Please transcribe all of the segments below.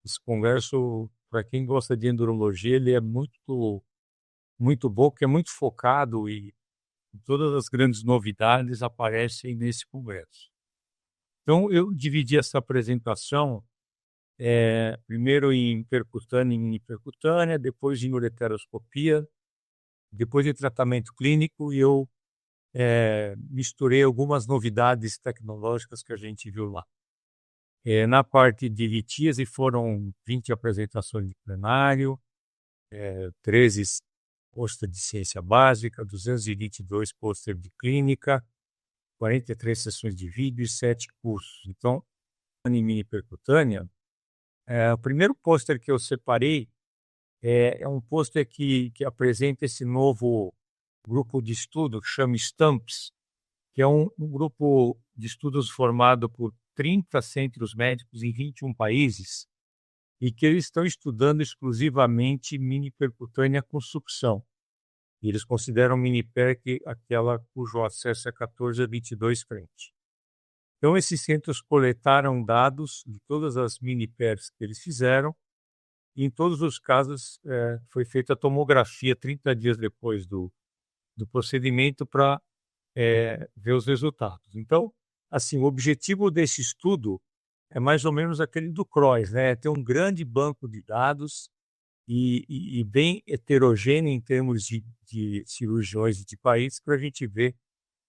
Esse congresso, para quem gosta de endurologia, ele é muito, muito bom, porque é muito focado e todas as grandes novidades aparecem nesse congresso. Então, eu dividi essa apresentação, primeiro em percutânea e minipercutânea, depois em ureteroscopia, depois de tratamento clínico, e eu misturei algumas novidades tecnológicas que a gente viu lá. Na parte de litíase foram 20 apresentações de plenário, 13 pôster de ciência básica, 222 pôster de clínica, 43 sessões de vídeo e 7 cursos. Então, em mini percutânea, o primeiro pôster que eu separei é um pôster que apresenta esse novo grupo de estudo que chama STAMPS, que é um grupo de estudos formado por 30 centros médicos em 21 países e que eles estão estudando exclusivamente mini percutânea com sucção. E eles consideram mini-perc aquela cujo acesso é 14 a 22 frente. Então, esses centros coletaram dados de todas as mini-percs que eles fizeram, e em todos os casos foi feita a tomografia 30 dias depois do procedimento para ver os resultados. Então, assim, o objetivo desse estudo é mais ou menos aquele do CROIS, né? Ter um grande banco de dados e bem heterogêneo em termos de cirurgiões e de países para a gente ver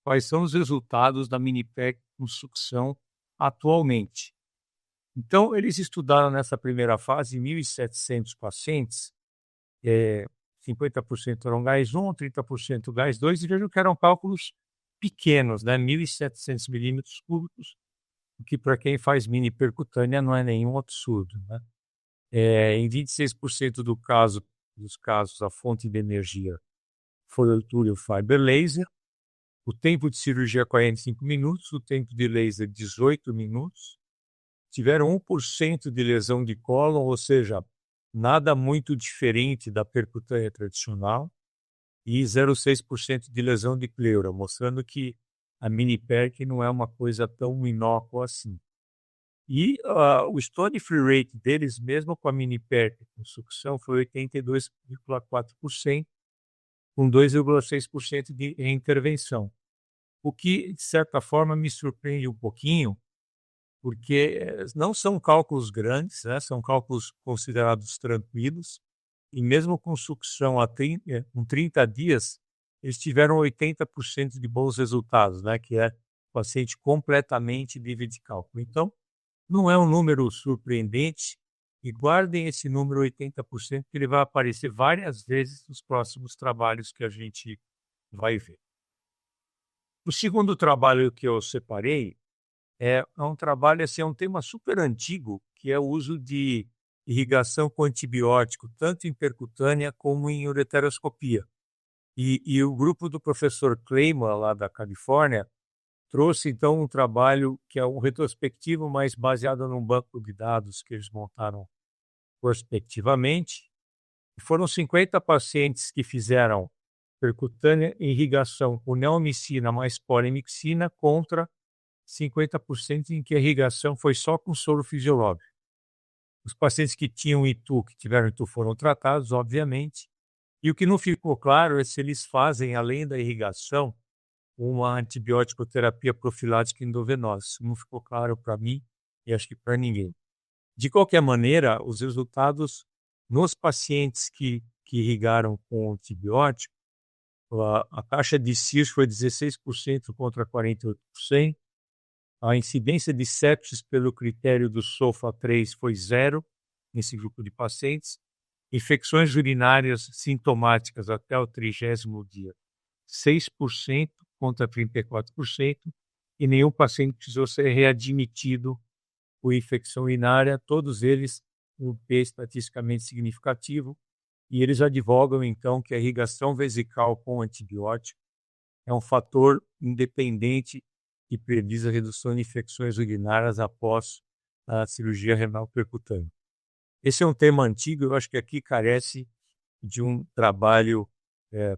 quais são os resultados da mini-perc com sucção atualmente. Então, eles estudaram nessa primeira fase 1.700 pacientes, 50% eram gás 1, 30% gás 2, e vejam que eram cálculos pequenos, né? 1.700 milímetros cúbicos, o que para quem faz mini percutânea não é nenhum absurdo, né? Em 26% dos casos, a fonte de energia foi o túnel fiber laser, o tempo de cirurgia 45 minutos, o tempo de laser 18 minutos, tiveram 1% de lesão de cólon, ou seja, nada muito diferente da percutânea tradicional, e 0,6% de lesão de pleura, mostrando que a mini-perc não é uma coisa tão inócua assim. E o stone free rate deles, mesmo com a mini-perc com sucção, foi 82,4%, com 2,6% de intervenção. O que, de certa forma, me surpreende um pouquinho, porque não são cálculos grandes, né? São cálculos considerados tranquilos, e mesmo com sucção com 30 dias, eles tiveram 80% de bons resultados, né? Que é o paciente completamente livre de cálculo. Então, não é um número surpreendente, e guardem esse número 80%, que ele vai aparecer várias vezes nos próximos trabalhos que a gente vai ver. O segundo trabalho que eu separei é um trabalho, assim, é um tema super antigo, que é o uso de irrigação com antibiótico, tanto em percutânea como em ureteroscopia. E o grupo do professor Kleiman, lá da Califórnia, trouxe, então, um trabalho que é um retrospectivo, mas baseado num banco de dados que eles montaram prospectivamente. Foram 50 pacientes que fizeram percutânea e irrigação com neomicina mais polimixina contra 50% em que a irrigação foi só com soro fisiológico. Os pacientes que tinham ITU, que tiveram ITU, foram tratados, obviamente. E o que não ficou claro é se eles fazem, além da irrigação, uma antibiótico terapia profilática endovenosa. Isso não ficou claro para mim e acho que para ninguém. De qualquer maneira, os resultados nos pacientes que irrigaram com antibiótico, a taxa de CIRS foi 16% contra 48%, a incidência de sepsis pelo critério do SOFA-3 foi 0 nesse grupo de pacientes, infecções urinárias sintomáticas até o 30º dia, 6% contra 34%, e nenhum paciente precisou ser readmitido por infecção urinária, todos eles um P estatisticamente significativo, e eles advogam, então, que a irrigação vesical com antibiótico é um fator independente que prediz a redução de infecções urinárias após a cirurgia renal percutânea. Esse é um tema antigo, eu acho que aqui carece de um trabalho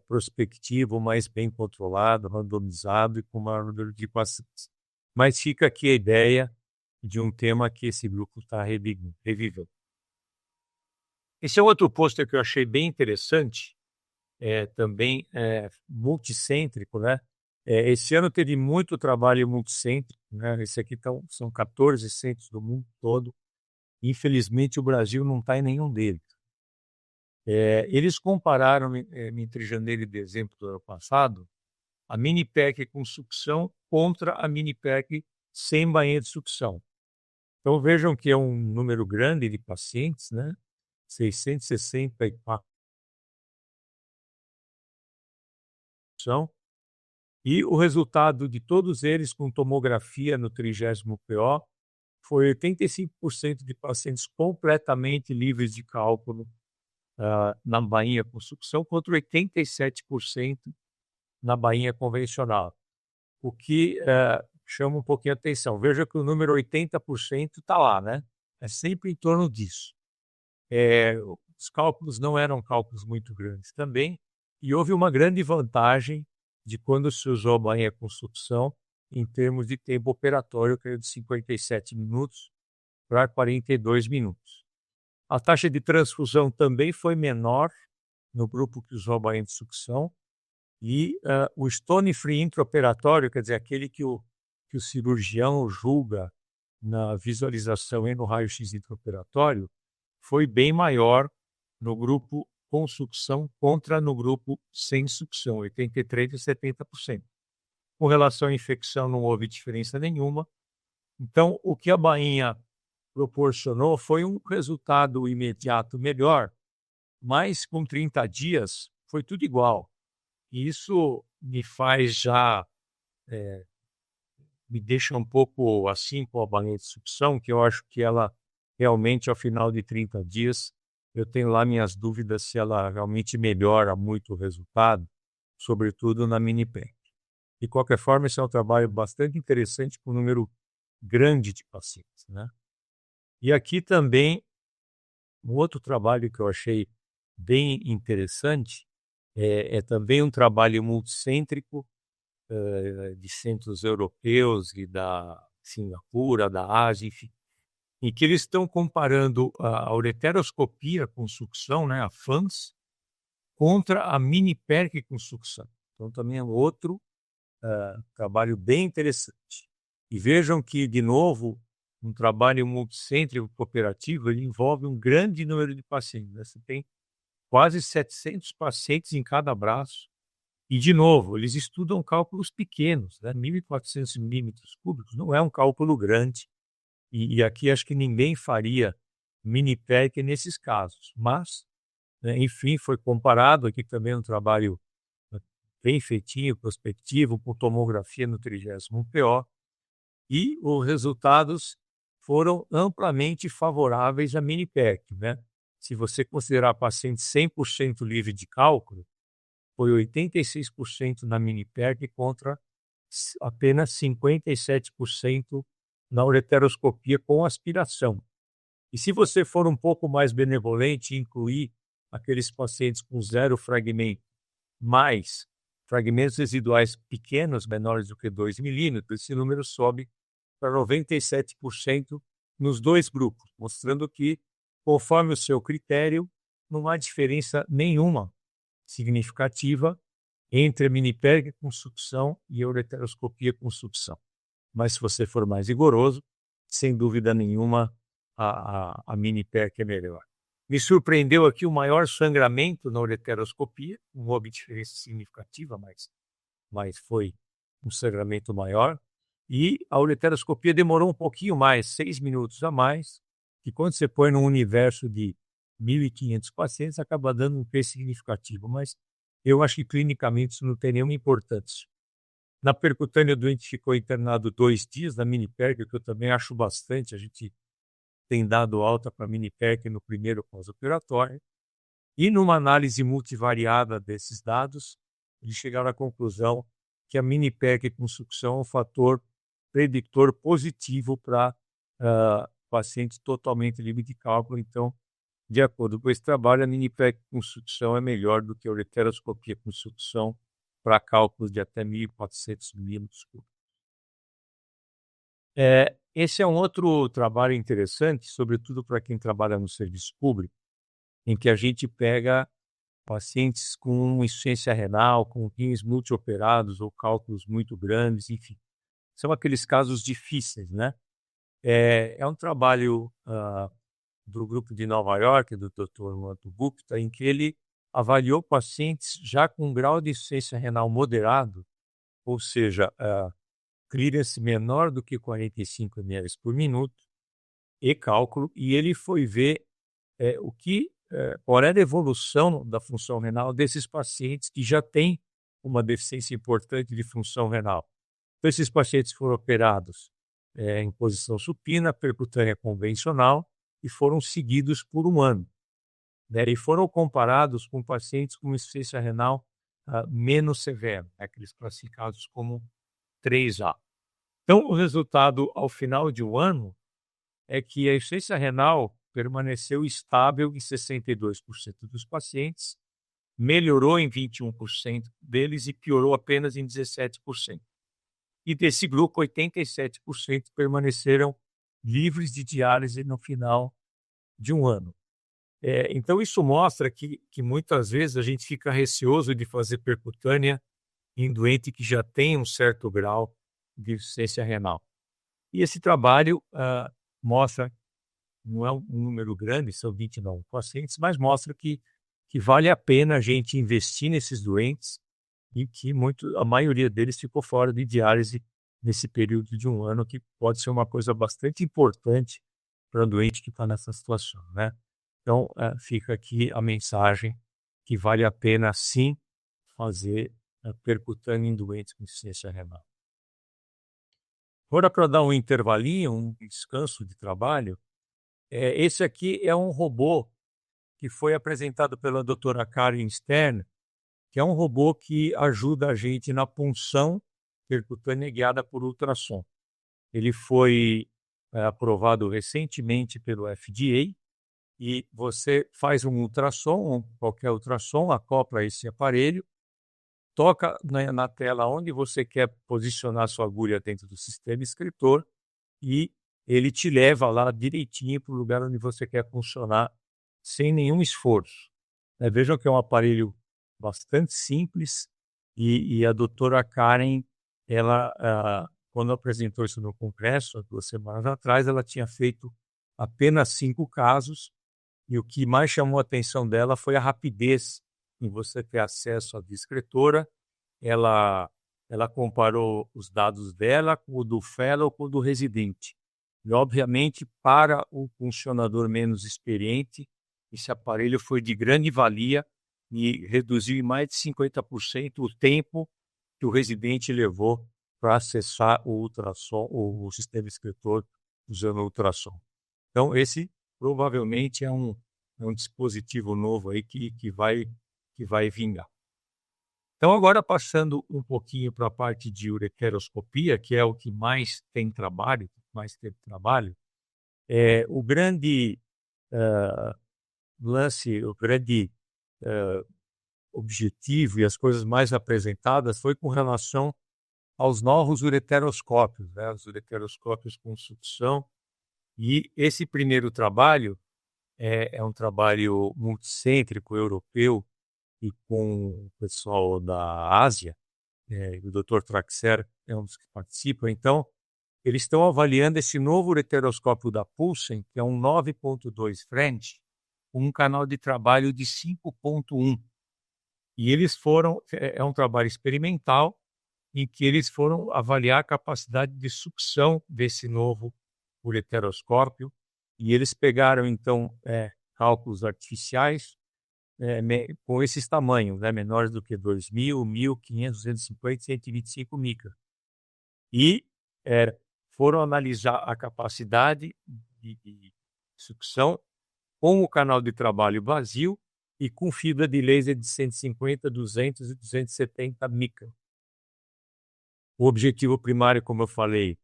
prospectivo, mais bem controlado, randomizado e com maior número de pacientes. Mas fica aqui a ideia de um tema que esse grupo está revivendo. Esse é outro pôster que eu achei bem interessante, também multicêntrico, né? Esse ano teve muito trabalho multicêntrico, né? Esse aqui são 14 centros do mundo todo. Infelizmente, o Brasil não está em nenhum deles. Eles compararam entre janeiro e dezembro do ano passado a mini pack com sucção contra a mini pack sem banheiro de sucção. Então vejam que é um número grande de pacientes, né? 664 são, e o resultado de todos eles com tomografia no 30º PO foi 85% de pacientes completamente livres de cálculo na bainha com sucção contra 87% na bainha convencional, o que chama um pouquinho a atenção. Veja que o número 80% está lá, né? É sempre em torno disso. Os cálculos não eram cálculos muito grandes também, e houve uma grande vantagem de quando se usou a bainha com sucção em termos de tempo operatório, que é de 57 minutos para 42 minutos. A taxa de transfusão também foi menor no grupo que usou a bainha de sucção, e o stone free intraoperatório, quer dizer, aquele que o cirurgião julga na visualização e no raio-x intraoperatório, foi bem maior no grupo com sucção contra no grupo sem sucção, 83% e 70%. Com relação à infecção, não houve diferença nenhuma. Então, o que a bainha proporcionou foi um resultado imediato melhor, mas com 30 dias foi tudo igual. E isso me faz me deixa um pouco assim com a bainha de sucção, que eu acho que ela realmente, ao final de 30 dias, eu tenho lá minhas dúvidas se ela realmente melhora muito o resultado, sobretudo na mini pack. De qualquer forma, esse é um trabalho bastante interessante com um número grande de pacientes, né? E aqui também, um outro trabalho que eu achei bem interessante é também um trabalho multicêntrico de centros europeus e da Singapura, da Ásia, enfim, em que eles estão comparando a ureteroscopia com sucção, né, a FANS, contra a mini PERC com sucção. Então também é um outro trabalho bem interessante. E vejam que, de novo, um trabalho multicêntrico cooperativo, ele envolve um grande número de pacientes, né? Você tem quase 700 pacientes em cada braço. E, de novo, eles estudam cálculos pequenos, né? 1.400 milímetros cúbicos não é um cálculo grande. E aqui acho que ninguém faria mini PERC nesses casos. Mas, né, enfim, foi comparado aqui também um trabalho bem feitinho, prospectivo, com tomografia no 30º PO, e os resultados foram amplamente favoráveis à mini PERC, né? Se você considerar paciente 100% livre de cálculo, foi 86% na mini PERC contra apenas 57% na ureteroscopia com aspiração. E se você for um pouco mais benevolente e incluir aqueles pacientes com zero fragmento, mais fragmentos residuais pequenos, menores do que 2 milímetros, esse número sobe para 97% nos dois grupos, mostrando que, conforme o seu critério, não há diferença nenhuma significativa entre a mini PERC com sucção e a ureteroscopia com sucção. Mas se você for mais rigoroso, sem dúvida nenhuma, a mini PERC é melhor. Me surpreendeu aqui o maior sangramento na ureteroscopia, não houve diferença significativa, mas foi um sangramento maior. E a ureteroscopia demorou um pouquinho mais, 6 minutos a mais, que quando você põe num universo de 1.500 pacientes, acaba dando um peso significativo, mas eu acho que clinicamente isso não tem nenhuma importância. Na percutânea, o doente ficou internado 2 dias na mini PERC, que eu também acho bastante, a gente tem dado alta para a mini PERC no primeiro pós-operatório, e numa análise multivariada desses dados, eles chegaram à conclusão que a mini PERC com sucção é um fator predictor positivo para pacientes totalmente livre de cálculo. Então, de acordo com esse trabalho, a mini PERC com sucção é melhor do que a ureteroscopia com sucção para cálculos de até 1.400 milímetros cúbicos. Esse é um outro trabalho interessante, sobretudo para quem trabalha no serviço público, em que a gente pega pacientes com insuficiência renal, com rins multioperados ou cálculos muito grandes, enfim. São aqueles casos difíceis, né? É um trabalho do grupo de Nova York, do Dr. Manto Gupta, em que ele avaliou pacientes já com grau de insuficiência renal moderado, ou seja, clearance menor do que 45 ml por minuto e cálculo, e ele foi ver qual era a evolução da função renal desses pacientes que já têm uma deficiência importante de função renal. Então, esses pacientes foram operados em posição supina, percutânea convencional, e foram seguidos por 1 ano, né? E foram comparados com pacientes com insuficiência renal menos severa, aqueles classificados como 3A. Então, o resultado ao final de 1 ano é que a insuficiência renal permaneceu estável em 62% dos pacientes, melhorou em 21% deles e piorou apenas em 17%. E desse grupo, 87% permaneceram livres de diálise no final de 1 ano. Então, isso mostra que muitas vezes a gente fica receoso de fazer percutânea em doente que já tem um certo grau de insuficiência renal. E esse trabalho mostra, não é um número grande, são 29 pacientes, mas mostra que vale a pena a gente investir nesses doentes e que a maioria deles ficou fora de diálise nesse período de 1 ano, que pode ser uma coisa bastante importante para um doente que está nessa situação, né? Então, fica aqui a mensagem que vale a pena, sim, fazer percutânea em doentes com insuficiência renal. Agora, para dar um intervalinho, um descanso de trabalho, esse aqui é um robô que foi apresentado pela doutora Karen Stern, que é um robô que ajuda a gente na punção percutânea guiada por ultrassom. Ele foi aprovado recentemente pelo FDA e você faz um ultrassom, qualquer ultrassom, acopla esse aparelho, toca na tela onde você quer posicionar sua agulha dentro do sistema escritor e ele te leva lá direitinho para o lugar onde você quer funcionar sem nenhum esforço. Vejam que é um aparelho bastante simples e a doutora Karen, ela, quando apresentou isso no congresso, há 2 semanas atrás, ela tinha feito apenas 5 casos e o que mais chamou a atenção dela foi a rapidez em você ter acesso à descritora. Ela comparou os dados dela com o do fellow com o do residente. E, obviamente, para o funcionador menos experiente, esse aparelho foi de grande valia e reduziu em mais de 50% o tempo que o residente levou para acessar o ultrassom, o sistema escritor usando o ultrassom. Então, esse provavelmente é um dispositivo novo aí que vai vingar. Então, agora passando um pouquinho para a parte de ureteroscopia, que é o que mais tem trabalho, o grande lance, o grande objetivo e as coisas mais apresentadas foi com relação aos novos ureteroscópios, né? Os ureteroscópios com sucção. E esse primeiro trabalho é um trabalho multicêntrico europeu e com o pessoal da Ásia, o Dr. Traxer é um dos que participa. Então, eles estão avaliando esse novo ureteroscópio da Pulsen, que é um 9.2 French, com um canal de trabalho de 5.1. E eles é um trabalho experimental em que eles foram avaliar a capacidade de sucção desse novo ureteroscópio e eles pegaram, então, cálculos artificiais com esses tamanhos, né, menores do que 2.000, 1.500, 250, 125 micra. E foram analisar a capacidade de sucção com o canal de trabalho vazio e com fibra de laser de 150, 200 e 270 micra. O objetivo primário, como eu falei,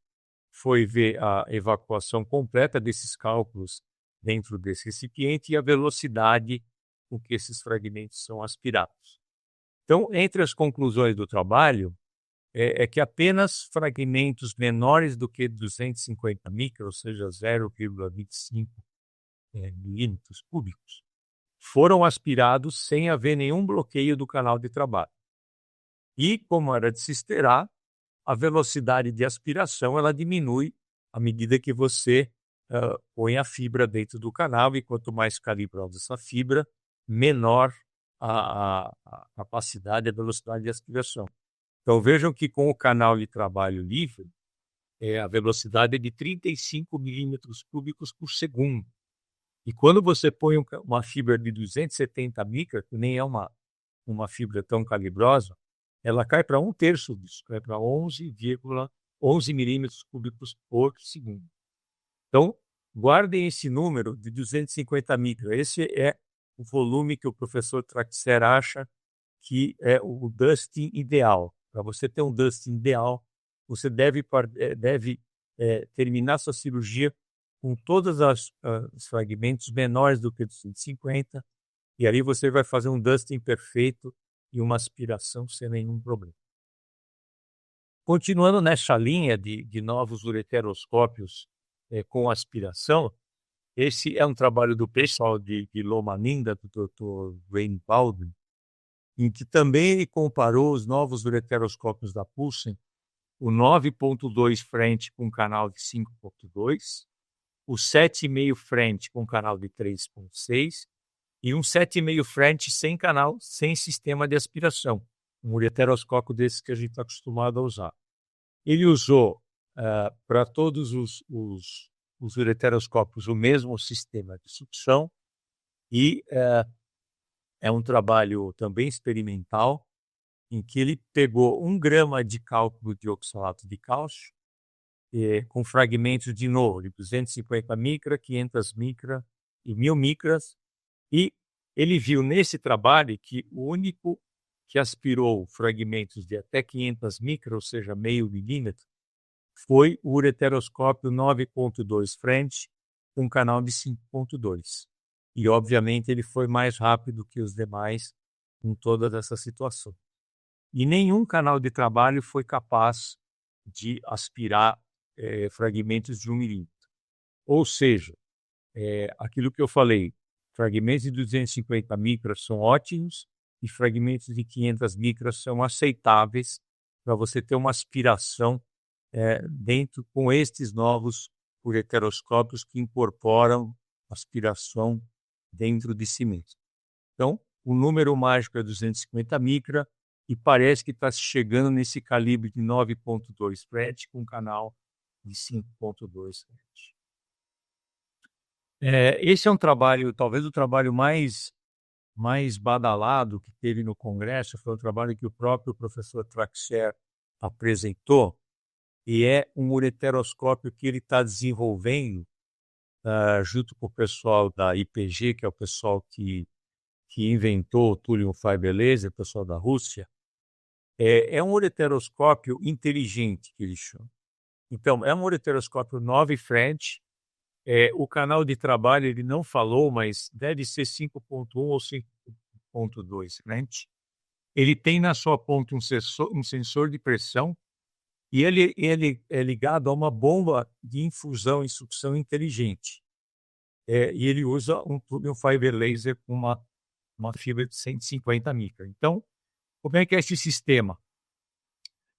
foi ver a evacuação completa desses cálculos dentro desse recipiente e a velocidade com que esses fragmentos são aspirados. Então, entre as conclusões do trabalho, é que apenas fragmentos menores do que 250 micra, ou seja, 0,25 milímetros cúbicos, foram aspirados sem haver nenhum bloqueio do canal de trabalho. E, como era de se esperar, a velocidade de aspiração ela diminui à medida que você põe a fibra dentro do canal, e quanto mais calibrosa essa fibra, menor a capacidade, a velocidade de aspiração. Então vejam que com o canal de trabalho livre, a velocidade é de 35 milímetros cúbicos por segundo. E quando você põe uma fibra de 270 micras, que nem é uma fibra tão calibrosa, ela cai para 1/3 disso, cai para 11 milímetros cúbicos por segundo. Então, guardem esse número de 250 micras. Esse é o volume que o professor Traxler acha que é o dusting ideal. Para você ter um dusting ideal, você deve terminar sua cirurgia com todos os fragmentos menores do que 250, e ali você vai fazer um dusting perfeito e uma aspiração sem nenhum problema. Continuando nessa linha de novos ureteroscópios com aspiração, esse é um trabalho do pessoal de Loma Linda, do Dr. Wayne Baldwin, em que também ele comparou os novos ureteroscópios da Pulsen, o 9.2 frente com canal de 5.2, o 7,5 frente com canal de 3.6 e um 7,5 frente sem canal, sem sistema de aspiração, um ureteroscópio desses que a gente está acostumado a usar. Ele usou para todos os ureteroscópios o mesmo sistema de sucção e é um trabalho também experimental, em que ele pegou 1 grama de cálculo de oxalato de cálcio, com fragmentos de novo de 250 micras, 500 micras e 1000 micras, e ele viu nesse trabalho que o único que aspirou fragmentos de até 500 micras, ou seja, meio milímetro, foi o ureteroscópio 9.2 frente com canal de 5.2. E, obviamente, ele foi mais rápido que os demais em todas essas situações. E nenhum canal de trabalho foi capaz de aspirar fragmentos de 1 milímetro. Ou seja, aquilo que eu falei, fragmentos de 250 micras são ótimos e fragmentos de 500 micras são aceitáveis para você ter uma aspiração dentro com estes novos ureteroscópios que incorporam aspiração dentro de si mesmo. Então, o número mágico é 250 micras e parece que está chegando nesse calibre de 9.2 frente com canal de 5.2 frente. Esse é um trabalho, talvez o trabalho mais badalado que teve no Congresso, foi um trabalho que o próprio professor Traxler apresentou, e é um ureteroscópio que ele está desenvolvendo junto com o pessoal da IPG, que é o pessoal que inventou o Thulium Fiber Laser, o pessoal da Rússia. É um ureteroscópio inteligente, que eles chamam. Então, é um ureteroscópio 9 frente. O canal de trabalho ele não falou, mas deve ser 5.1 ou 5.2 frente. Ele tem na sua ponta um sensor de pressão, e ele é ligado a uma bomba de infusão e sucção inteligente. E ele usa um Thulium Fiber Laser com uma fibra de 150 micras. Então, como é que é esse sistema?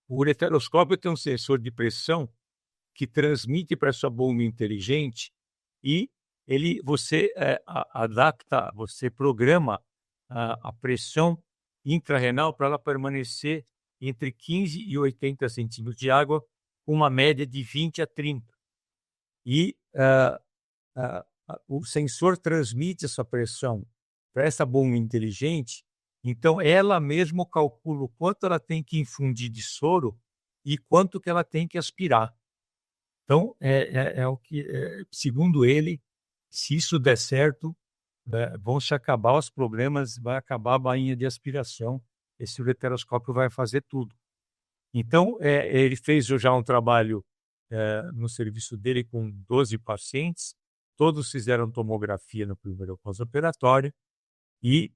O ureteroscópio tem um sensor de pressão que transmite para essa bomba inteligente e você adapta, você programa a pressão intrarrenal para ela permanecer entre 15 e 80 centímetros de água, com uma média de 20 a 30. E o sensor transmite essa pressão para essa bomba inteligente, então ela mesma calcula o quanto ela tem que infundir de soro e quanto que ela tem que aspirar. Então, o que, segundo ele, se isso der certo, vão se acabar os problemas, vai acabar a bainha de aspiração, esse ureteroscópio vai fazer tudo. Então, ele fez já um trabalho no serviço dele com 12 pacientes, todos fizeram tomografia no primeiro pós-operatório, e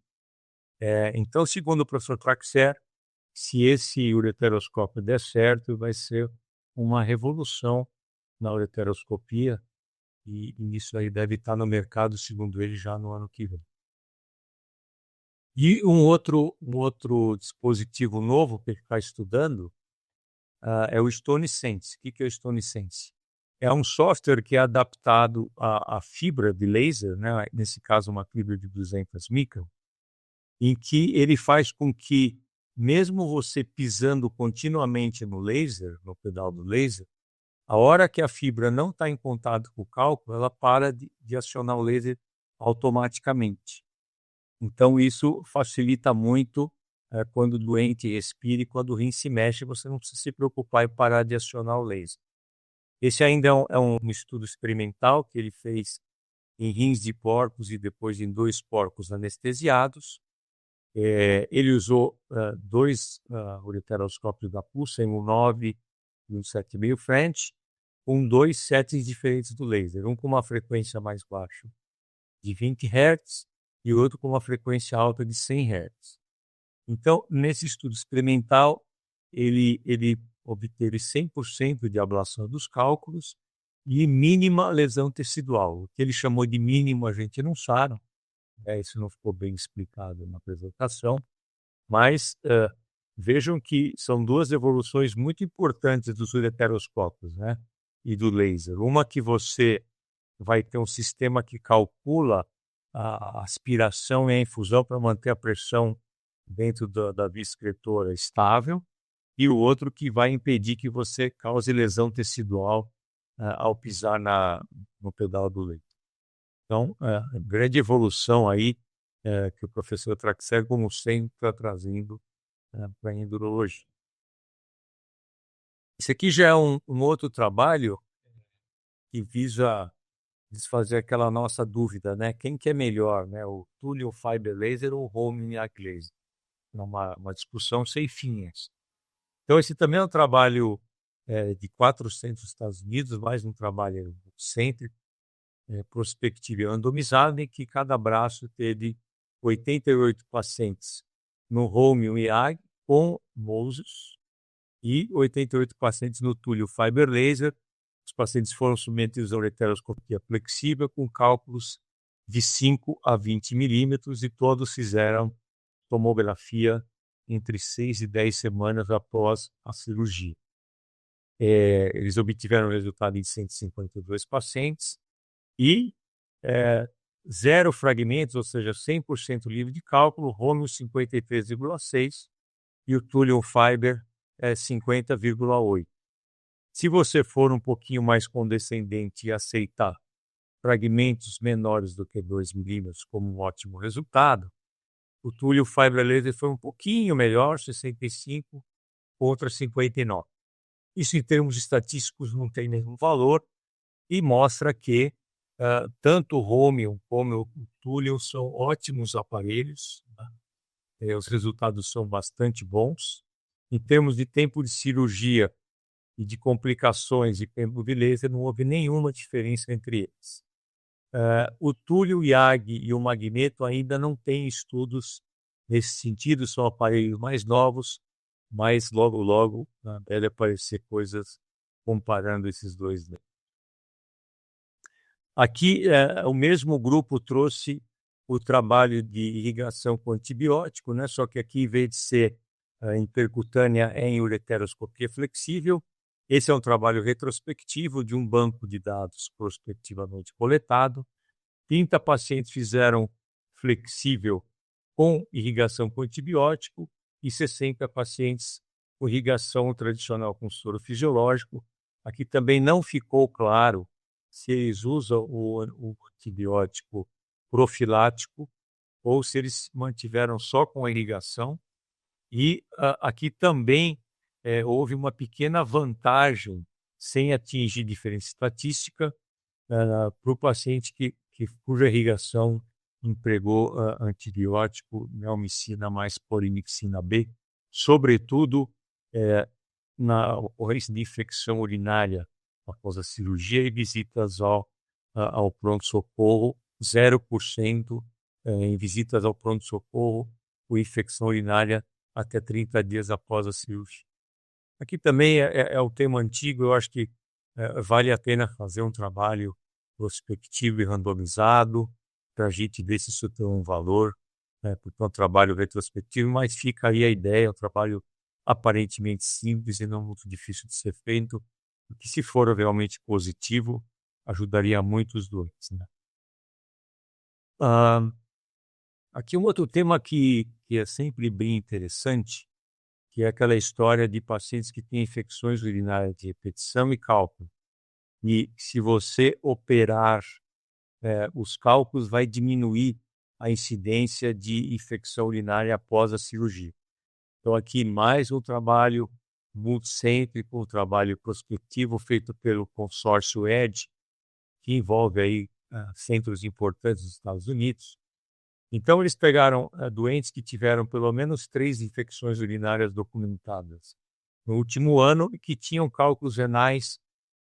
então, segundo o professor Traxler, se esse ureteroscópio der certo, vai ser uma revolução na ureteroscopia, e isso aí deve estar no mercado, segundo ele, já no ano que vem. E um outro dispositivo novo que ele está estudando é o Stone Sense. O que que é o Stone Sense? É um software que é adaptado à fibra de laser, né, nesse caso uma fibra de 200 micron, em que ele faz com que, mesmo você pisando continuamente no laser, no pedal do laser, a hora que a fibra não está em contato com o cálculo, ela para de acionar o laser automaticamente. Então isso facilita muito, quando o doente respira e quando o rim se mexe, você não precisa se preocupar em parar de acionar o laser. Esse ainda é um estudo experimental que ele fez em rins de porcos e depois em 2 porcos anestesiados. Ele usou, 2, ureteroscópios da Pulsa, um 9 e um 7000 French, com 2 settings diferentes do laser, um com uma frequência mais baixa de 20 Hz e outro com uma frequência alta de 100 Hz. Então, nesse estudo experimental, ele obteve 100% de ablação dos cálculos e mínima lesão tecidual. O que ele chamou de mínimo a gente não sabe, isso não ficou bem explicado na apresentação, mas, vejam que são 2 evoluções muito importantes dos ureteroscópios, né, e do laser. Uma que você vai ter um sistema que calcula a aspiração e a infusão para manter a pressão dentro da via excretora estável, e o outro que vai impedir que você cause lesão tecidual, ao pisar no pedal do leito. Então, grande evolução aí, que o professor Traxler, como sempre, está trazendo, para a endurologia. Esse aqui já é um outro trabalho que visa desfazer aquela nossa dúvida, né? Quem que é melhor, né? O Thulium Fiber Laser ou o Holmium Yak Laser? É uma discussão sem fim. Então, esse também é um trabalho de 400 Estados Unidos, mais um trabalho cêntrico, prospectivo e randomizado, em que cada braço teve 88 pacientes no Holmium IAG com Moses e 88 pacientes no Thulium Fiber Laser. Os pacientes foram submetidos a ureteroscopia flexível com cálculos de 5 a 20 milímetros e todos fizeram tomografia entre 6 e 10 semanas após a cirurgia. Eles obtiveram o resultado em 152 pacientes e 0 fragmentos, ou seja, 100% livre de cálculo, Holmium 53,6 e o Thulium Fiber 50,8. Se você for um pouquinho mais condescendente e aceitar fragmentos menores do que 2 milímetros como um ótimo resultado, o Thulium Fiber Laser foi um pouquinho melhor, 65 contra 59. Isso, em termos estatísticos, não tem nenhum valor e mostra que tanto o Holmium como o Thulium são ótimos aparelhos, né? Os resultados são bastante bons. Em termos de tempo de cirurgia e de complicações de tempo de laser, não houve nenhuma diferença entre eles. O Thulium IAG e o Magneto ainda não têm estudos nesse sentido, são aparelhos mais novos, mas logo deve aparecer coisas comparando esses dois. Aqui, o mesmo grupo trouxe o trabalho de irrigação com antibiótico, né? Só que aqui, em vez de ser em percutânea, é em ureteroscopia flexível. Esse é um trabalho retrospectivo de um banco de dados prospectivamente coletado. 30 pacientes fizeram flexível com irrigação com antibiótico e 60 pacientes com irrigação tradicional com soro fisiológico. Aqui também não ficou claro se eles usam o antibiótico profilático ou se eles mantiveram só com a irrigação. E aqui também houve uma pequena vantagem, sem atingir diferença estatística, para o paciente cuja irrigação empregou antibiótico neomicina mais polimixina B, sobretudo na ocorrência de infecção urinária após a cirurgia e visitas ao pronto-socorro, 0% em visitas ao pronto-socorro com infecção urinária até 30 dias após a cirurgia. Aqui também é o tema antigo, eu acho que vale a pena fazer um trabalho prospectivo e randomizado para a gente ver se isso tem um valor né, porque é um trabalho retrospectivo, mas fica aí a ideia, é um trabalho aparentemente simples e não muito difícil de ser feito, que se for realmente positivo, ajudaria muito os doentes, né. Hã, aqui um outro tema que é sempre bem interessante, que é aquela história de pacientes que têm infecções urinárias de repetição e cálculo. E se você operar, os cálculos, vai diminuir a incidência de infecção urinária após a cirurgia. Então aqui mais um trabalho multicêntrico, um trabalho prospectivo feito pelo consórcio ED, que envolve aí, centros importantes dos Estados Unidos. Então eles pegaram, doentes que tiveram pelo menos 3 infecções urinárias documentadas no último ano e que tinham cálculos renais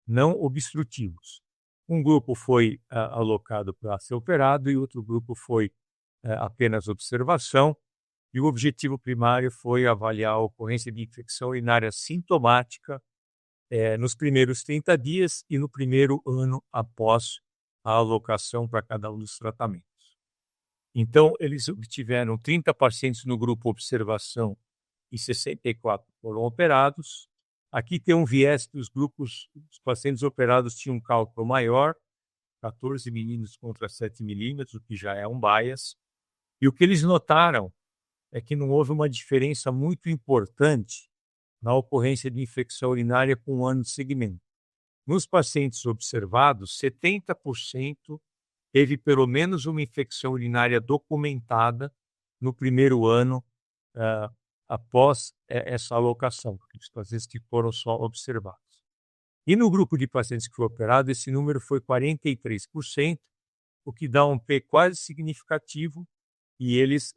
não obstrutivos. Um grupo foi, alocado para ser operado e outro grupo foi, apenas observação, e o objetivo primário foi avaliar a ocorrência de infecção urinária sintomática, nos primeiros 30 dias e no primeiro ano após a alocação para cada um dos tratamentos. Então, eles obtiveram 30 pacientes no grupo observação e 64 foram operados. Aqui tem um viés que os os pacientes operados tinham um cálculo maior, 14 milímetros contra 7 milímetros, o que já é um bias. E o que eles notaram é que não houve uma diferença muito importante na ocorrência de infecção urinária com um ano de seguimento. Nos pacientes observados, 70% teve pelo menos uma infecção urinária documentada no primeiro ano, após essa alocação, os pacientes que foram só observados. E no grupo de pacientes que foi operado, esse número foi 43%, o que dá um P quase significativo, e eles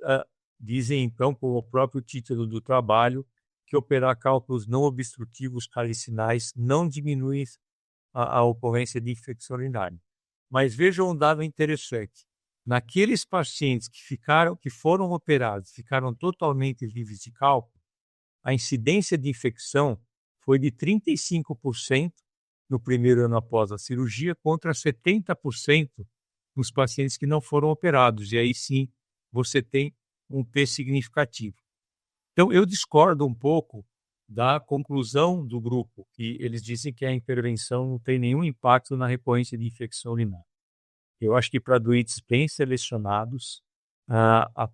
dizem então, com o próprio título do trabalho, que operar cálculos não obstrutivos calicinais não diminui a ocorrência de infecção urinária. Mas vejam um dado interessante. Naqueles pacientes que foram operados, ficaram totalmente livres de cálculo, a incidência de infecção foi de 35% no primeiro ano após a cirurgia, contra 70% nos pacientes que não foram operados. E aí sim, você tem um P significativo. Então, eu discordo um pouco da conclusão do grupo, que eles dizem que a intervenção não tem nenhum impacto na recorrência de infecção urinária. Eu acho que para doentes bem selecionados,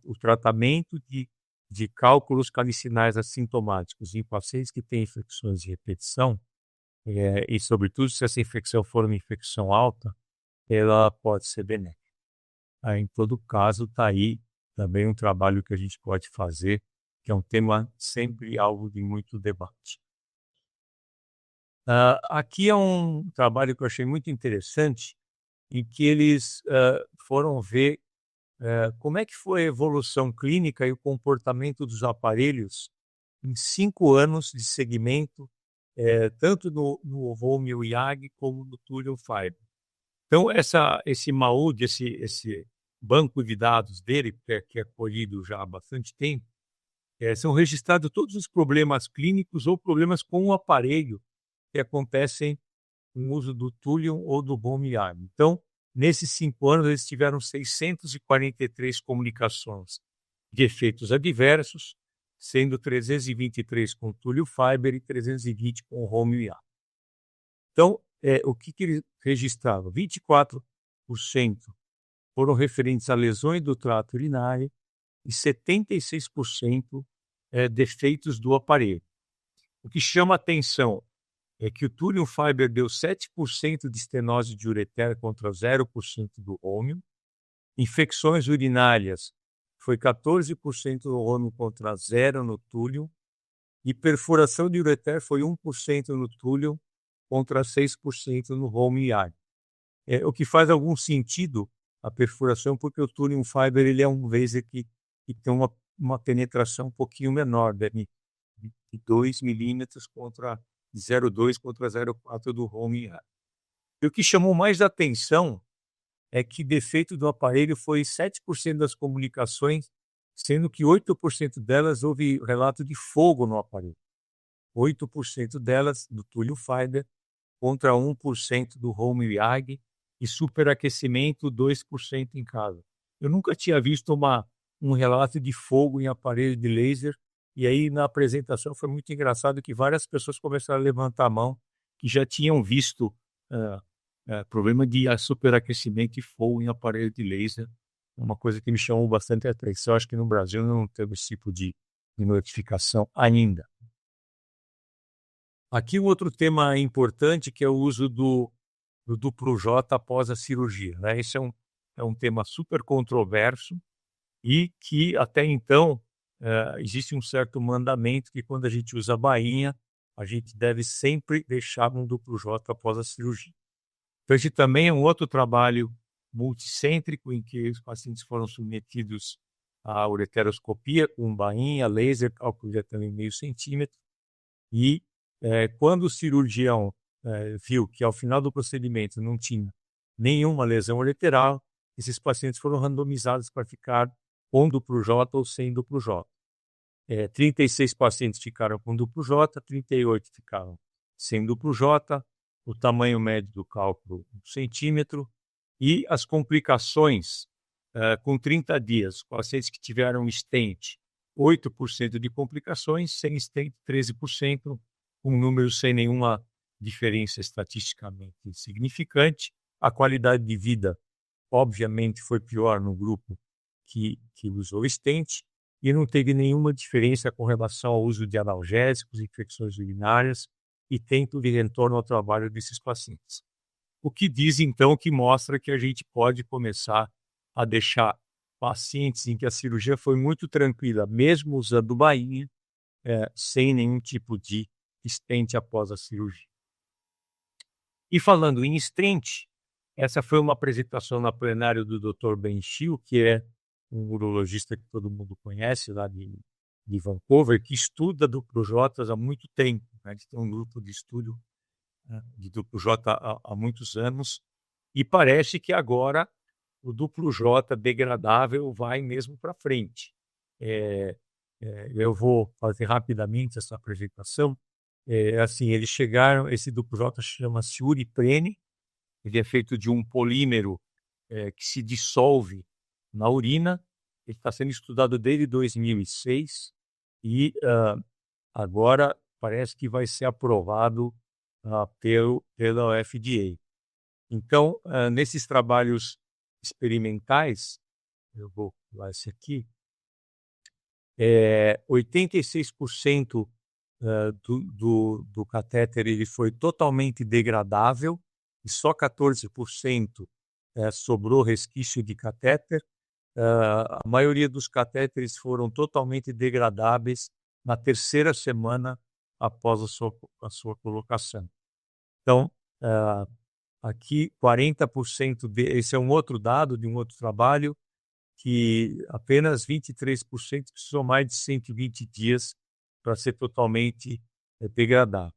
o tratamento de cálculos calicinais assintomáticos em pacientes que têm infecções de repetição, e sobretudo se essa infecção for uma infecção alta, ela pode ser benéfica. Em todo caso, está aí também um trabalho que a gente pode fazer, que é um tema sempre alvo de muito debate. Aqui é um trabalho que eu achei muito interessante, em que eles foram ver como é que foi a evolução clínica e o comportamento dos aparelhos em 5 anos de segmento, tanto no Romeo Yag como no Thulium Fiber. Então, esse MAUD, esse banco de dados dele, que é colhido já há bastante tempo, são registrados todos os problemas clínicos ou problemas com o aparelho que acontecem com o uso do Thulium ou do Romeo Yag. Então, nesses 5 anos, eles tiveram 643 comunicações de efeitos adversos, sendo 323 com Thulium Fiber e 320 com Romeo Yag. Então, o que eles registravam? 24% foram referentes a lesões do trato urinário e 76% defeitos do aparelho. O que chama atenção é que o Thulium Fiber deu 7% de estenose de ureter contra 0% do Romeo. Infecções urinárias foi 14% no Romeo contra 0% no Thulium. E perfuração de ureter foi 1% no Thulium contra 6% no Romeo Yag. O que faz algum sentido a perfuração, porque o Thulium Fiber ele é um laser que tem uma penetração um pouquinho menor, de 2 milímetros contra 0,2 contra 0,4 do Romeo Yag. E o que chamou mais atenção é que defeito do aparelho foi 7% das comunicações, sendo que 8% delas houve relato de fogo no aparelho. 8% delas do Thulium Fiber contra 1% do Romeo Yag e superaquecimento 2% em casa. Eu nunca tinha visto uma um relato de fogo em aparelho de laser, e aí na apresentação foi muito engraçado que várias pessoas começaram a levantar a mão que já tinham visto problema de superaquecimento e fogo em aparelho de laser, uma coisa que me chamou bastante a atenção. Acho que no Brasil não temos esse tipo de notificação ainda. Aqui um outro tema importante, que é o uso do duplo J após a cirurgia, né? Esse é um tema super controverso e que até então existe um certo mandamento que quando a gente usa a bainha, a gente deve sempre deixar um duplo J após a cirurgia. Então esse também é um outro trabalho multicêntrico em que os pacientes foram submetidos à ureteroscopia com bainha, laser, cálculo de até 0,5 centímetro, e quando o cirurgião viu que ao final do procedimento não tinha nenhuma lesão ureteral, esses pacientes foram randomizados para ficar com duplo J ou sem duplo J. 36 pacientes ficaram com duplo J, 38 ficaram sem duplo J, o tamanho médio do cálculo 1 centímetro, e as complicações com 30 dias, pacientes que tiveram stent, 8% de complicações, sem stent 13%, um número sem nenhuma diferença estatisticamente significante. A qualidade de vida, obviamente, foi pior no grupo que usou stent, e não teve nenhuma diferença com relação ao uso de analgésicos, infecções urinárias e tempo de retorno ao trabalho desses pacientes. O que diz, então, que mostra que a gente pode começar a deixar pacientes em que a cirurgia foi muito tranquila, mesmo usando bainha, sem nenhum tipo de stent após a cirurgia. E falando em stent, essa foi uma apresentação na plenária do Dr. Ben Shiu, que é um urologista que todo mundo conhece, lá de Vancouver, que estuda duplo J há muito tempo. Né? Ele tem um grupo de estudo de duplo J há muitos anos, e parece que agora o duplo J degradável vai mesmo para frente. Eu vou fazer rapidamente essa apresentação. Assim, eles chegaram, esse duplo J chama-se Uriprene, ele é feito de um polímero que se dissolve na urina, ele está sendo estudado desde 2006 e agora parece que vai ser aprovado pela FDA. Então, nesses trabalhos experimentais, eu vou pular esse aqui, 86% do catéter ele foi totalmente degradável e só 14% sobrou resquício de catéter. A maioria dos catéteres foram totalmente degradáveis na terceira semana após a sua colocação. Então, aqui 40%, esse é um outro dado de um outro trabalho, que apenas 23% precisou mais de 120 dias para ser totalmente degradável.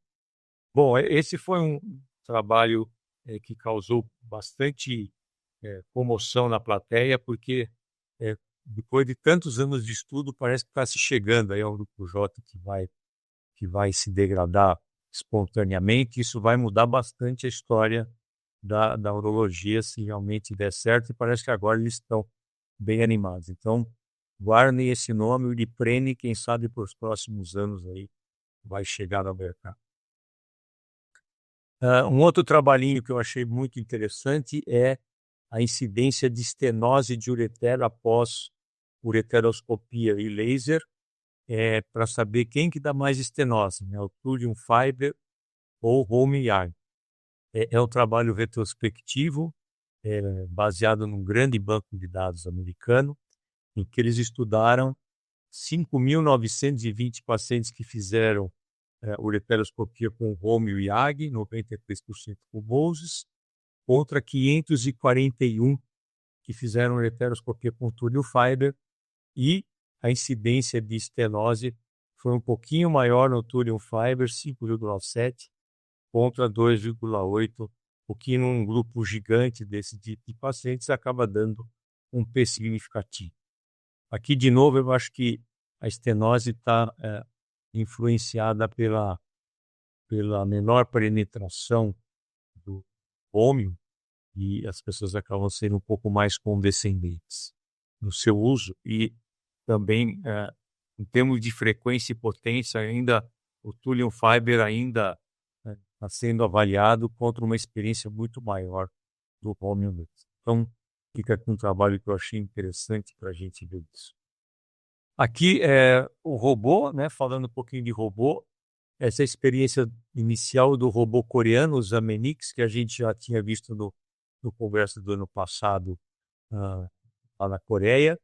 Bom, esse foi um trabalho que causou bastante comoção na plateia, porque depois de tantos anos de estudo, parece que está se chegando aí ao grupo J que vai se degradar espontaneamente. Isso vai mudar bastante a história da urologia, se realmente der certo, e parece que agora eles estão bem animados. Então, guardem esse nome, Uriprene, quem sabe para os próximos anos aí vai chegar no mercado. Um outro trabalhinho que eu achei muito interessante é a incidência de estenose de ureter após ureteroscopia e laser, para saber quem que dá mais estenose, né? O Thulium Fiber ou Home-Yard. É um trabalho retrospectivo, baseado num grande banco de dados americano, em que eles estudaram 5.920 pacientes que fizeram ureteroscopia com Home e YAG, 93% com Moses, contra 541 que fizeram ureteroscopia com Thulium Fiber, e a incidência de estenose foi um pouquinho maior no Thulium Fiber, 5,7 contra 2,8, o que num grupo gigante desse tipo de pacientes acaba dando um P significativo. Aqui, de novo, eu acho que a estenose está influenciada pela menor penetração do ômio, e as pessoas acabam sendo um pouco mais condescendentes no seu uso, e também, em termos de frequência e potência, ainda o Thulium Fiber ainda está sendo avaliado contra uma experiência muito maior do Romium Laser. Então, fica aqui um trabalho que eu achei interessante para a gente ver isso. Aqui é o robô, né? Falando um pouquinho de robô, essa experiência inicial do robô coreano, o Zamenix, que a gente já tinha visto no congresso do ano passado lá na Coreia.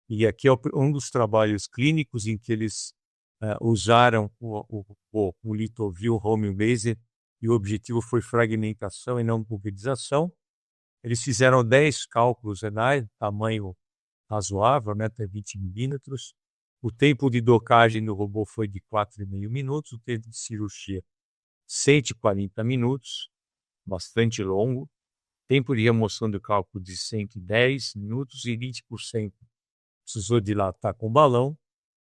E aqui é um dos trabalhos clínicos em que eles usaram o Litovil Romium Laser e o objetivo foi fragmentação e não pulverização. Eles fizeram 10 cálculos renais, tamanho razoável, né, até 20 milímetros. O tempo de docagem no robô foi de 4,5 minutos, o tempo de cirurgia 140 minutos, bastante longo. Tempo de remoção do cálculo de 110 minutos e 20% precisou dilatar com balão.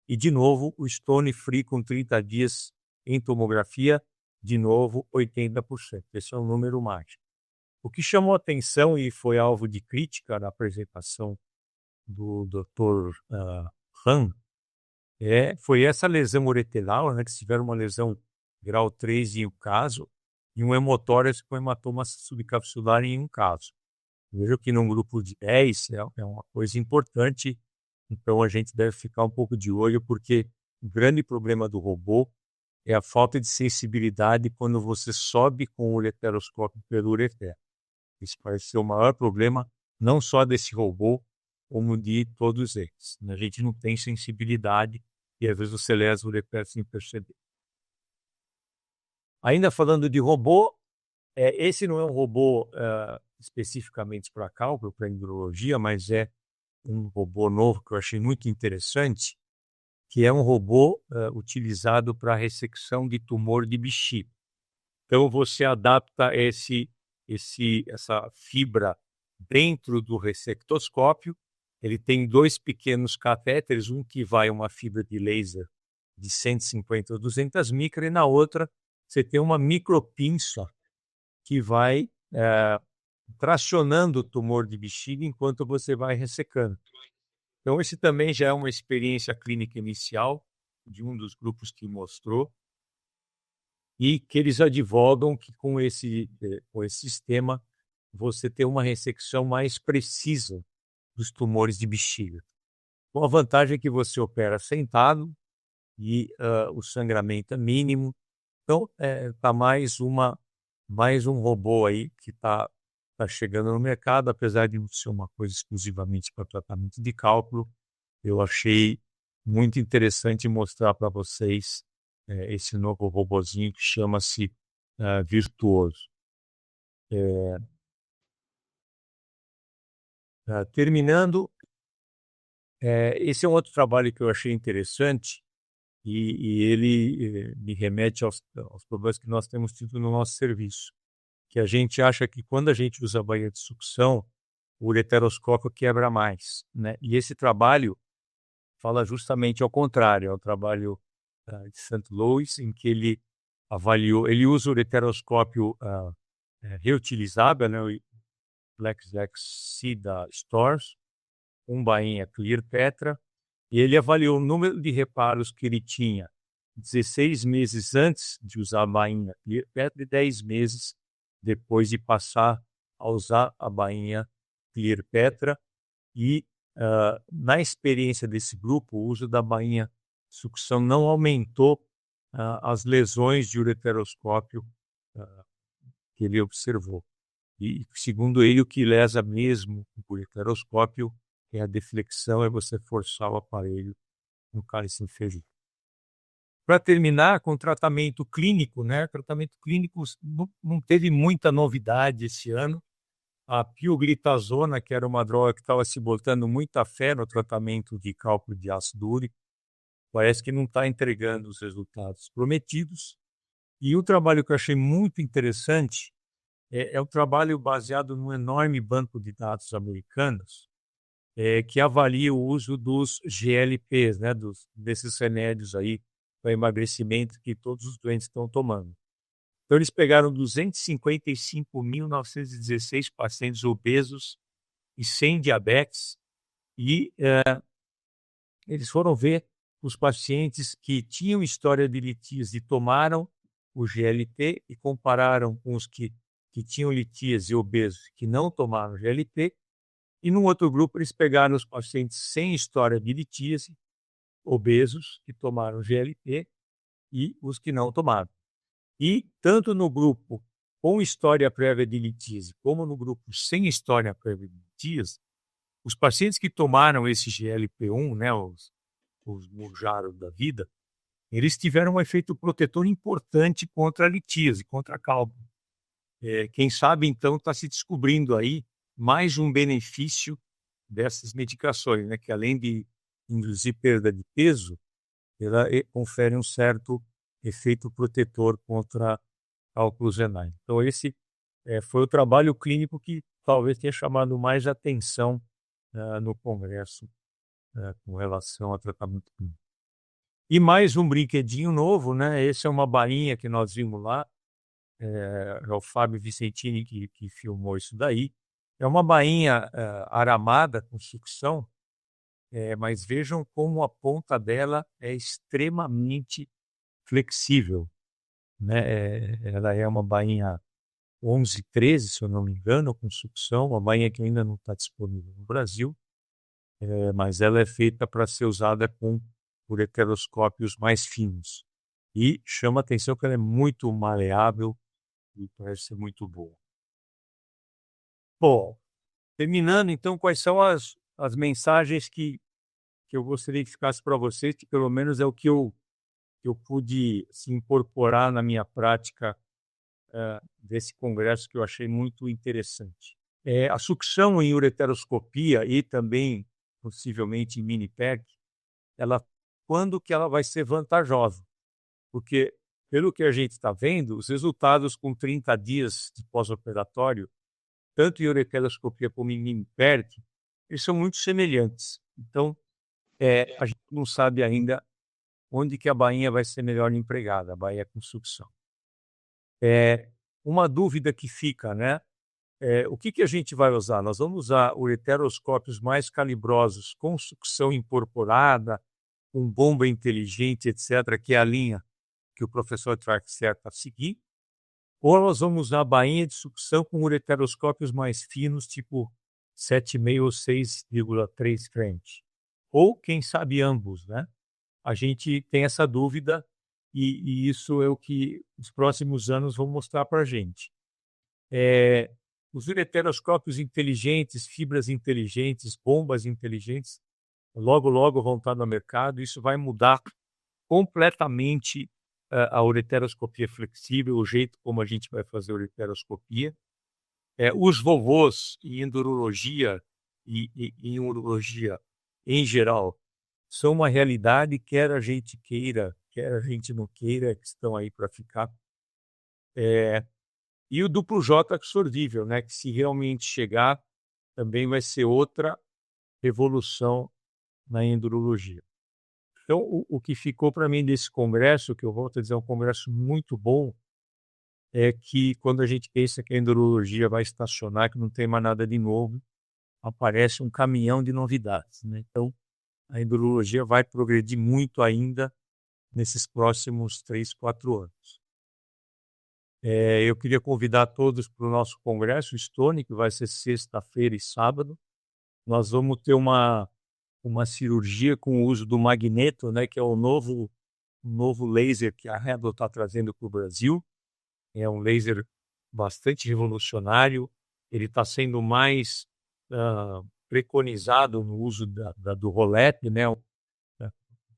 E, de novo, o Stone Free com 30 dias em tomografia, de novo, 80%. Esse é um número mágico. O que chamou atenção e foi alvo de crítica na apresentação do Dr. Han foi essa lesão ureteral, né, que tiveram uma lesão grau 3 em um caso, e um hemotórax com hematoma subcapsular em um caso. Vejo que num grupo de 10 é uma coisa importante, então a gente deve ficar um pouco de olho, porque o grande problema do robô é a falta de sensibilidade quando você sobe com o ureteroscópio pelo ureter. Isso parece ser o maior problema, não só desse robô, como de todos eles. A gente não tem sensibilidade e às vezes você lesa o ureter sem perceber. Ainda falando de robô, esse não é um robô especificamente para cálculo, para endurologia, mas é um robô novo que eu achei muito interessante, que é um robô utilizado para ressecção de tumor de bexiga. Então você adapta essa fibra dentro do ressectoscópio. Ele tem 2 pequenos catéteres, um que vai uma fibra de laser de 150 ou 200 micras, e na outra você tem uma micropinça que vai tracionando o tumor de bexiga enquanto você vai ressecando. Então, esse também já é uma experiência clínica inicial de um dos grupos que mostrou, e que eles advogam que com esse sistema você tem uma ressecção mais precisa dos tumores de bexiga. Com a vantagem que você opera sentado e o sangramento é mínimo. Então, tá mais um robô aí que está chegando no mercado, apesar de não ser uma coisa exclusivamente para tratamento de cálculo. Eu achei muito interessante mostrar para vocês esse novo robozinho que chama-se Virtuoso. Terminando, esse é um outro trabalho que eu achei interessante e ele me remete aos problemas que nós temos tido no nosso serviço, que a gente acha que quando a gente usa a baía de sucção, o ureteroscópio quebra mais, né? E esse trabalho fala justamente ao contrário, é o trabalho de St. Louis, em que ele usa o ureteroscópio reutilizável, né, o FlexX-C da Storz, com bainha Clearpetra, e ele avaliou o número de reparos que ele tinha 16 meses antes de usar a bainha Clearpetra e 10 meses depois de passar a usar a bainha Clearpetra. E na experiência desse grupo, o uso da bainha sucção não aumentou as lesões de ureteroscópio que ele observou. E, segundo ele, o que lesa mesmo o ureteroscópio é a deflexão, é você forçar o aparelho no cálice inferior. Para terminar, com tratamento clínico, né? Tratamento clínico não teve muita novidade esse ano. A pioglitazona, que era uma droga que estava se botando muita fé no tratamento de cálculo de ácido úrico, parece que não está entregando os resultados prometidos. E o trabalho que eu achei muito interessante é um trabalho baseado num enorme banco de dados americanos, que avalia o uso dos GLPs, né, desses remédios aí para emagrecimento que todos os doentes estão tomando. Então, eles pegaram 255.916 pacientes obesos e sem diabetes e eles foram ver os pacientes que tinham história de litíase e tomaram o GLP e compararam com os que tinham litíase obesos que não tomaram GLP, e no outro grupo eles pegaram os pacientes sem história de litíase, obesos, que tomaram GLP, e os que não tomaram. E tanto no grupo com história prévia de litíase, como no grupo sem história prévia de litíase, os pacientes que tomaram esse GLP-1, né, os Mounjaro da vida, eles tiveram um efeito protetor importante contra a litíase, contra a cálculo. Quem sabe, então, está se descobrindo aí mais um benefício dessas medicações, né, que além de induzir perda de peso, ela confere um certo efeito protetor contra cálculos renais. Então, esse foi o trabalho clínico que talvez tenha chamado mais atenção no Congresso com relação ao tratamento clínico. E mais um brinquedinho novo, né? Esse é uma bainha que nós vimos lá, é o Fábio Vicentini que filmou isso daí. É uma bainha aramada com sucção, mas vejam como a ponta dela é extremamente flexível, né? Ela é uma bainha 11-13, se eu não me engano, com sucção, uma bainha que ainda não está disponível no Brasil, mas ela é feita para ser usada com ureteroscópios mais finos. E chama a atenção que ela é muito maleável e parece ser muito boa. Bom, terminando então, quais são as mensagens que eu gostaria que ficasse para vocês, que pelo menos é o que eu pude incorporar na minha prática desse congresso, que eu achei muito interessante. A sucção em ureteroscopia e também, possivelmente, em mini-PERC, quando que ela vai ser vantajosa? Porque, pelo que a gente está vendo, os resultados com 30 dias de pós-operatório, tanto em ureteroscopia como em mini-PERC, eles são muito semelhantes. Então, a gente não sabe ainda onde que a bainha vai ser melhor empregada, a bainha com sucção. Uma dúvida que fica, né? O que a gente vai usar? Nós vamos usar ureteroscópios mais calibrosos, com sucção incorporada, com bomba inteligente, etc., que é a linha que o professor Traxler está seguindo, ou nós vamos usar a bainha de sucção com ureteroscópios mais finos, tipo 7,5 ou 6,3 French. Ou, quem sabe, ambos, né? A gente tem essa dúvida e isso é o que os próximos anos vão mostrar para a gente. Os ureteroscópios inteligentes, fibras inteligentes, bombas inteligentes, logo, logo vão estar no mercado. Isso vai mudar completamente a ureteroscopia flexível, o jeito como a gente vai fazer a ureteroscopia. Os vovôs em endurologia e em urologia em geral são uma realidade, quer a gente queira, quer a gente não queira, que estão aí para ficar. E o duplo J absorvível, né, que se realmente chegar, também vai ser outra revolução na endurologia. Então, o que ficou para mim desse congresso, que eu volto a dizer, é um congresso muito bom, é que quando a gente pensa que a endurologia vai estacionar, que não tem mais nada de novo, aparece um caminhão de novidades, né? Então, a endurologia vai progredir muito ainda nesses próximos 3, 4 anos. Eu queria convidar todos para o nosso congresso Stone, que vai ser sexta-feira e sábado. Nós vamos ter uma cirurgia com o uso do magneto, né, que é o novo laser que a Handle está trazendo para o Brasil. É um laser bastante revolucionário. Ele está sendo mais preconizado no uso do rolete, né?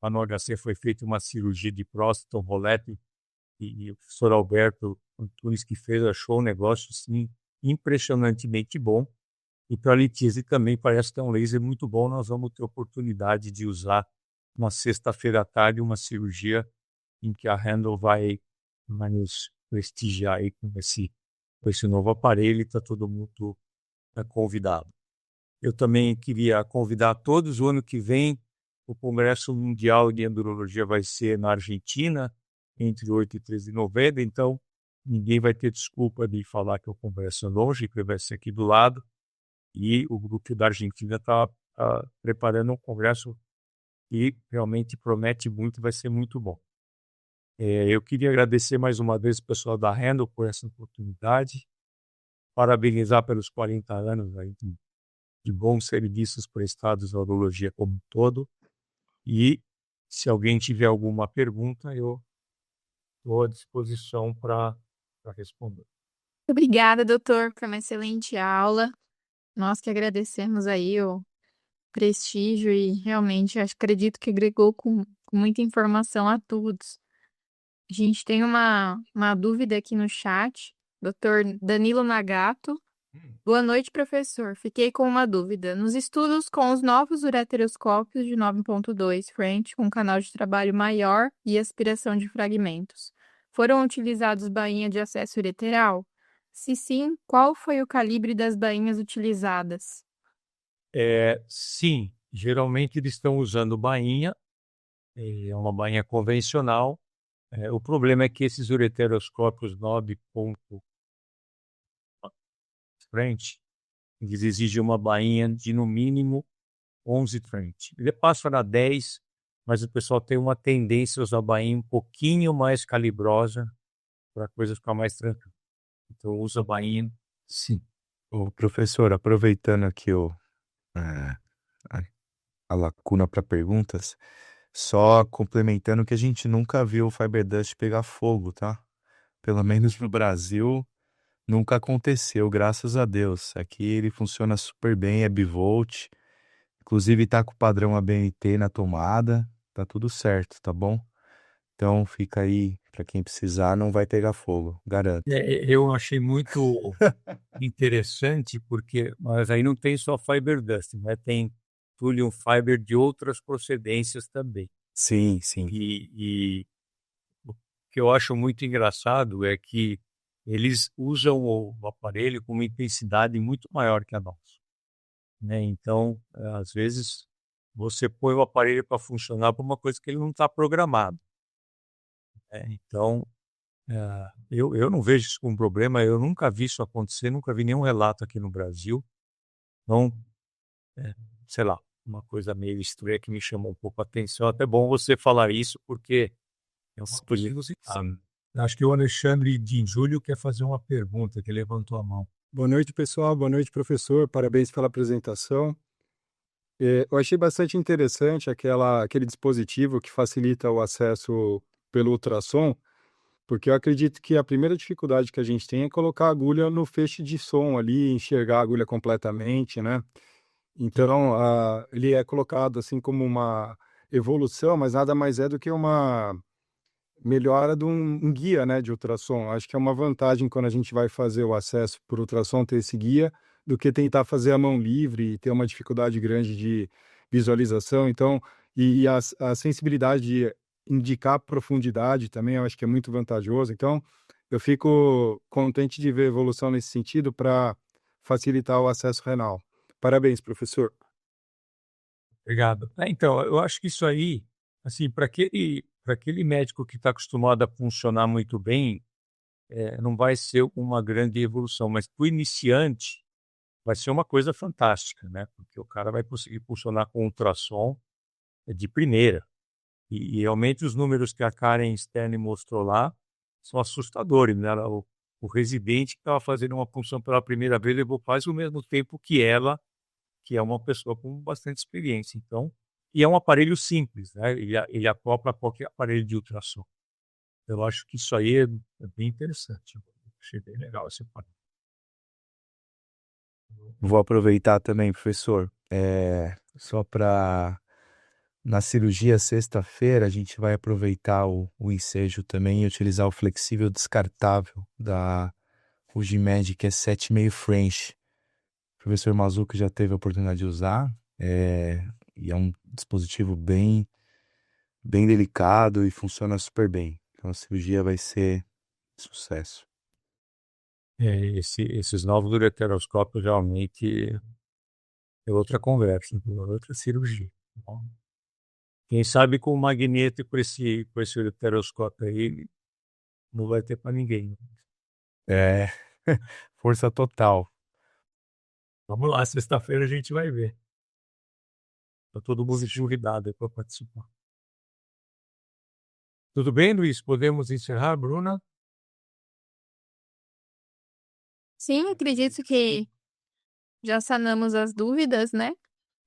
A no HC foi feita uma cirurgia de próstata, um rolete, e o professor Alberto Antunes que fez, achou um negócio assim, impressionantemente bom. E para a litíase também parece que é um laser muito bom. Nós vamos ter oportunidade de usar uma sexta-feira à tarde uma cirurgia em que a Handle vai nos prestigiar aí com esse novo aparelho, e está todo mundo convidado. Eu também queria convidar todos. O ano que vem, o Congresso Mundial de Endurologia vai ser na Argentina, entre 8 e 13 de novembro, então ninguém vai ter desculpa de falar que o Congresso é longe, que vai ser aqui do lado. E o grupo da Argentina está preparando um congresso e realmente promete muito, vai ser muito bom. Eu queria agradecer mais uma vez o pessoal da Handle por essa oportunidade, parabenizar pelos 40 anos aí de bons serviços prestados à urologia como um todo, e se alguém tiver alguma pergunta, eu estou à disposição para responder. Obrigada, doutor, por uma excelente aula. Nós que agradecemos aí o prestígio e realmente acredito que agregou com muita informação a todos. A gente tem uma dúvida aqui no chat. Doutor Danilo Nagato. Boa noite, professor. Fiquei com uma dúvida. Nos estudos com os novos ureteroscópios de 9.2 French, com canal de trabalho maior e aspiração de fragmentos, foram utilizados bainha de acesso ureteral? Se sim, qual foi o calibre das bainhas utilizadas? Sim, geralmente eles estão usando bainha, é uma bainha convencional. O problema é que esses ureteroscópios 9 ponto French, eles exigem uma bainha de no mínimo 11 French. Ele passa na 10, mas o pessoal tem uma tendência a usar a bainha um pouquinho mais calibrosa para a coisa ficar mais tranquila. Então usa a bainha, sim. Ô, professor, aproveitando aqui eh, a, a lacuna para perguntas, só complementando que a gente nunca viu o Fiberdust pegar fogo, tá? Pelo menos no Brasil, nunca aconteceu, graças a Deus. Aqui ele funciona super bem, é bivolt, inclusive tá com o padrão ABNT na tomada, tá tudo certo, tá bom? Então fica aí, para quem precisar, não vai pegar fogo, garanto. Eu achei muito interessante, porque mas aí não tem só Fiber Dust, né? Tem Thulium Fiber de outras procedências também. Sim, sim. E o que eu acho muito engraçado é que eles usam o aparelho com uma intensidade muito maior que a nossa, né? Então, às vezes, você põe o aparelho para funcionar para uma coisa que ele não está programado, né? Então, eu não vejo isso como problema, eu nunca vi isso acontecer, nunca vi nenhum relato aqui no Brasil. Então, é, sei lá, uma coisa meio estranha que me chamou um pouco a atenção. Até bom você falar isso, porque é uma coisa inusitada. Acho que o Alexandre de Júlio quer fazer uma pergunta, que levantou a mão. Boa noite, pessoal. Boa noite, professor. Parabéns pela apresentação. Eu achei bastante interessante aquele dispositivo que facilita o acesso pelo ultrassom, porque eu acredito que a primeira dificuldade que a gente tem é colocar a agulha no feixe de som ali, enxergar a agulha completamente, né? Então, ele é colocado assim como uma evolução, mas nada mais é do que uma melhora de um guia, né, de ultrassom. Acho que é uma vantagem quando a gente vai fazer o acesso por ultrassom ter esse guia, do que tentar fazer a mão livre e ter uma dificuldade grande de visualização. Então, a sensibilidade de indicar profundidade também, eu acho que é muito vantajoso. Então, eu fico contente de ver evolução nesse sentido para facilitar o acesso renal. Parabéns, professor. Obrigado. Então, eu acho que isso aí, assim, para aquele médico que está acostumado a funcionar muito bem, não vai ser uma grande evolução, mas para o iniciante vai ser uma coisa fantástica, né? Porque o cara vai conseguir funcionar com ultrassom de primeira. E realmente os números que a Karen Stern mostrou lá são assustadores, né? O residente que estava fazendo uma punção pela primeira vez levou quase o mesmo tempo que ela, que é uma pessoa com bastante experiência. Então, e é um aparelho simples, né? Ele acopla a qualquer aparelho de ultrassom. Eu acho que isso aí é bem interessante. Eu achei bem legal esse aparelho. Vou aproveitar também, professor, só para na cirurgia sexta-feira a gente vai aproveitar o ensejo também e utilizar o flexível descartável da Fujimed, que é 7,5 French. O professor Mazuco já teve a oportunidade de usar, e é um dispositivo bem delicado e funciona super bem. Então a cirurgia vai ser sucesso. Esses novos ureteroscópios realmente é outra conversa, é outra cirurgia. Bom, quem sabe com o magneto e com esse ureteroscópio aí, não vai ter para ninguém. É, força total. Vamos lá, sexta-feira a gente vai ver. Tá todo mundo convidado para participar. Tudo bem, Luiz? Podemos encerrar, Bruna? Sim, acredito que já sanamos as dúvidas, né?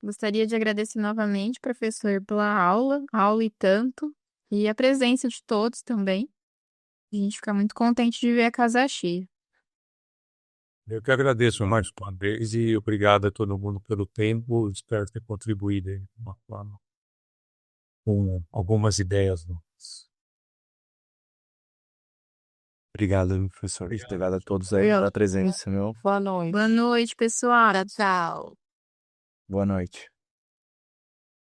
Gostaria de agradecer novamente, professor, pela aula e tanto, e a presença de todos também. A gente fica muito contente de ver a casa cheia. Eu que agradeço mais uma vez e obrigado a todo mundo pelo tempo. Espero ter contribuído aí de uma forma com algumas ideias novas. Obrigado, professor. Obrigado a todos aí Obrigado. pela presença, meu. Boa noite. Boa noite, pessoal. Tchau. Boa noite.